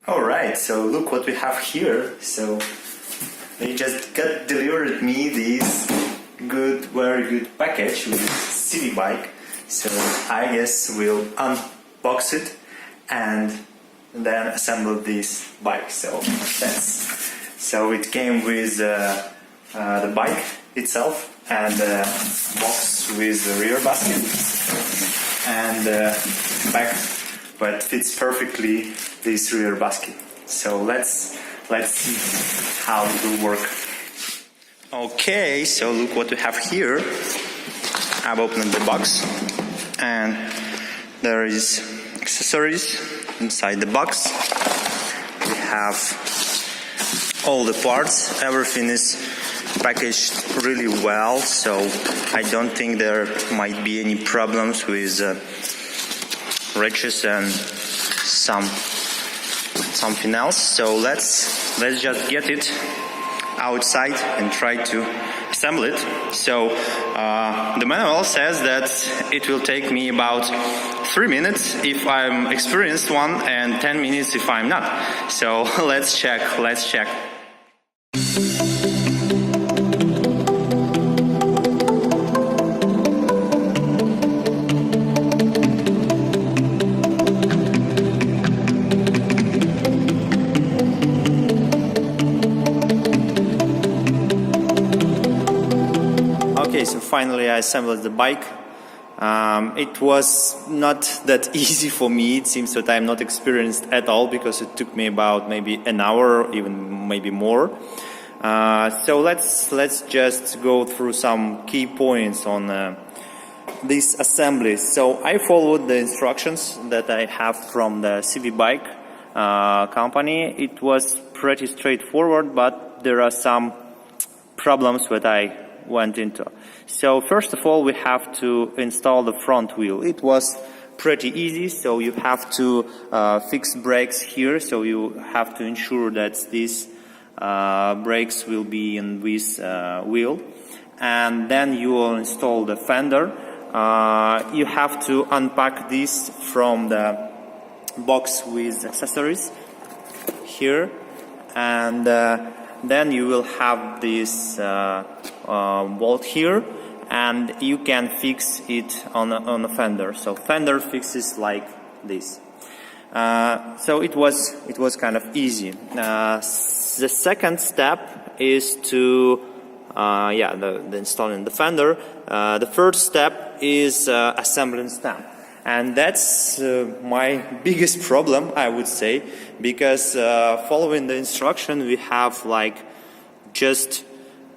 Alright, so look what we have here. So they just got delivered me this very good package with CIVIBIKE. So I guess we'll unbox it and then assemble this bike. So it came with the bike itself and a box with the rear basket and back, but fits perfectly this rear basket. So let's see how it will work. Okay, so look what we have here. I've opened the box and there is accessories inside the box. We have all the parts, everything is packaged really well, so I don't think there might be any problems with wrenches and something else. So let's just get it outside and try to assemble it. So the manual says that it will take me about 3 minutes if I'm experienced one and 10 minutes if I'm not. So let's check. Okay, so finally I assembled the bike. It was not that easy for me. It seems that I'm not experienced at all because it took me about maybe an hour, even maybe more. So let's just go through some key points on this assembly. So I followed the instructions that I have from the CIVIBIKE company. It was pretty straightforward, but there are some problems that I went into. So first of all, we have to install the front wheel. It was pretty easy. So you have to fix brakes here. So you have to ensure that these brakes will be in this wheel, and then you will install the fender. You have to unpack this from the box with accessories here, and then you will have this bolt here, and you can fix it on a fender. So fender fixes like this. So it was kind of easy. The second step is to the installing the fender. The first step is assembling stamp. And that's my biggest problem, I would say, because following the instruction, we have like just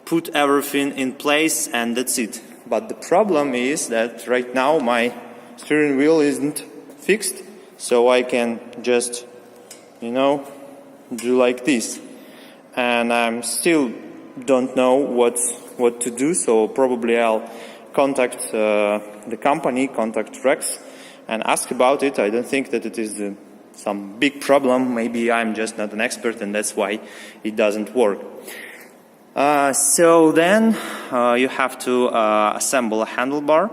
put everything in place and that's it. But the problem is that right now my steering wheel isn't fixed, so I can just, do like this. And I'm still don't know what to do, so probably I'll contact the company, contact Rex, and ask about it. I don't think that it is some big problem. Maybe I'm just not an expert and that's why it doesn't work. So then you have to assemble a handlebar.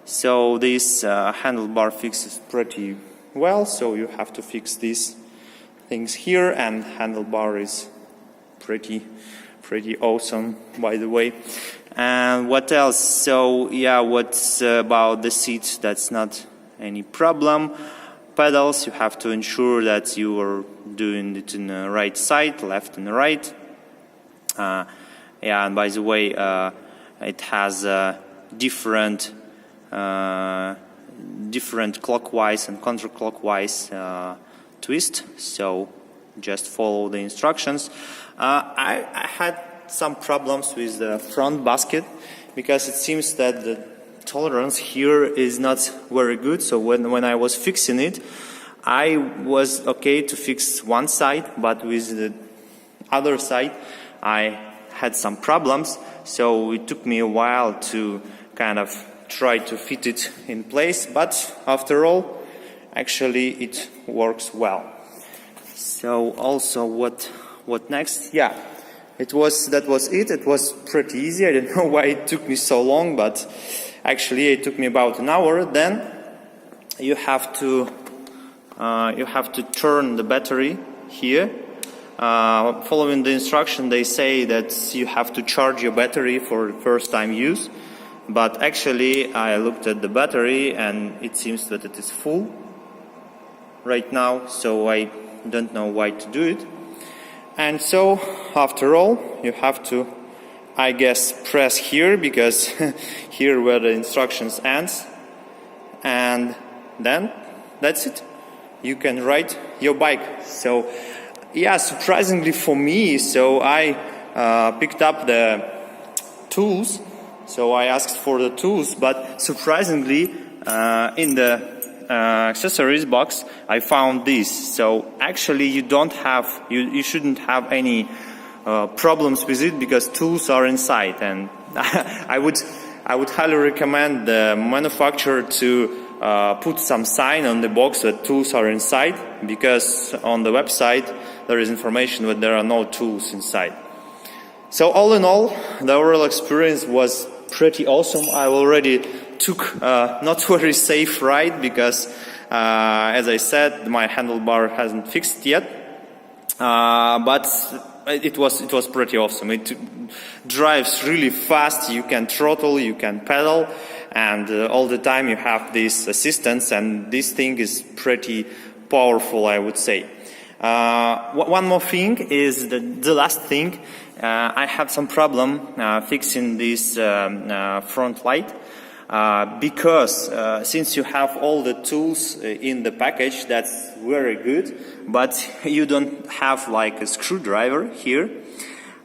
So this handlebar fixes pretty well, so you have to fix these things here, and handlebar is pretty awesome, by the way. And what else? So what's about the seat? That's not any problem. Pedals, you have to ensure that you are doing it in the right side, left and right. And by the way, it has different clockwise and counterclockwise twist. So just follow the instructions. I had some problems with the front basket because it seems that the tolerance here is not very good. So when I was fixing it, I was okay to fix one side, but with the other side I had some problems. So it took me a while to kind of try to fit it in place, but after all, actually it works well. So also what next? That was it. It was pretty easy. I don't know why it took me so long, but actually it took me about an hour. Then you have to turn the battery here. Following the instruction, they say that you have to charge your battery for first time use, but actually I looked at the battery and it seems that it is full right now, so I don't know why to do it. And so after all, you have to, I guess, press here, because here where the instructions ends, and then that's it. You can ride your bike. So yeah, surprisingly for me, so I picked up the tools. So I asked for the tools, but surprisingly in the accessories box I found this. So actually you don't have, you shouldn't have any problems with it, because tools are inside. And I would highly recommend the manufacturer to put some sign on the box that tools are inside, because on the website there is information that there are no tools inside. So all in all, the overall experience was pretty awesome. I already took not very safe ride, because as I said, my handlebar hasn't fixed yet, but it was pretty awesome. It drives really fast. You can throttle, you can pedal, and all the time you have this assistance, and this thing is pretty powerful, I would say. One more thing is the last thing. I have some problem fixing this front light, because since you have all the tools in the package, that's very good, but you don't have like a screwdriver here.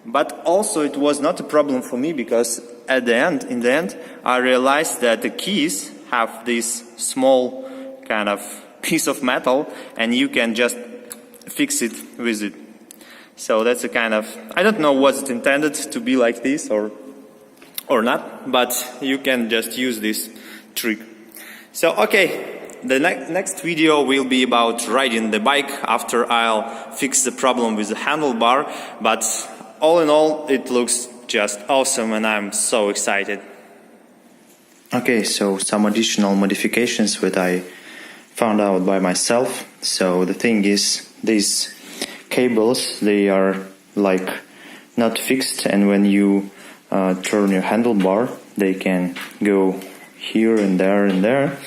But also it was not a problem for me, because in the end, I realized that the keys have this small kind of piece of metal, and you can just fix it with it. So that's a kind of, I don't know was it intended to be like this or not, but you can just use this trick. So okay, the next video will be about riding the bike after I'll fix the problem with the handlebar, but all in all it looks just awesome and I'm so excited. Okay, so some additional modifications that I found out by myself. So the thing is, these cables, they are like not fixed, and when you turn your handlebar, they can go here and there and there.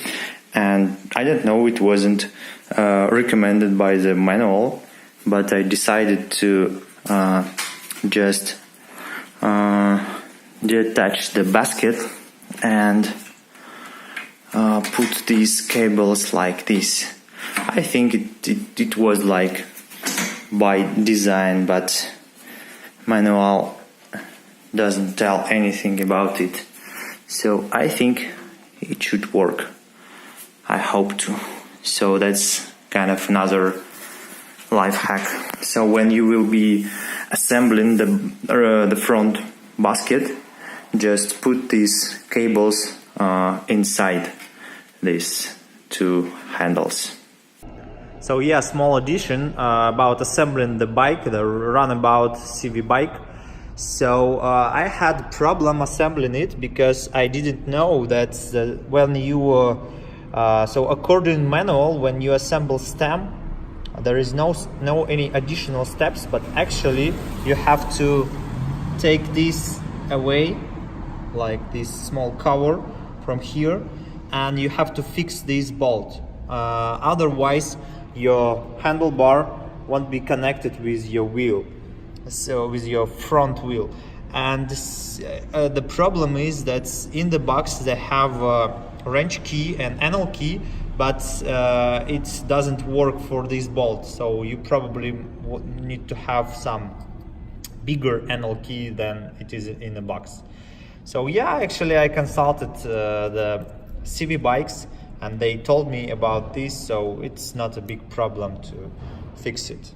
And I don't know, it wasn't recommended by the manual, but I decided to just detach the basket and put these cables like this. I think it was like by design, but manual doesn't tell anything about it. So I think it should work. I hope to. So that's kind of another life hack. So when you will be assembling the front basket, just put these cables inside these two handles. So yeah, small addition about assembling the bike, the Runabout CV bike. So I had problem assembling it because I didn't know that when you so according manual, when you assemble stem, there is no any additional steps, but actually you have to take this away, like this small cover from here, and you have to fix this bolt. Otherwise your handlebar won't be connected with your wheel, so with your front wheel. And the problem is that in the box they have a wrench key and Allen key, but it doesn't work for this bolt, so you probably need to have some bigger Allen key than it is in the box. So yeah, actually I consulted the CIVIBIKES and they told me about this, so it's not a big problem to fix it.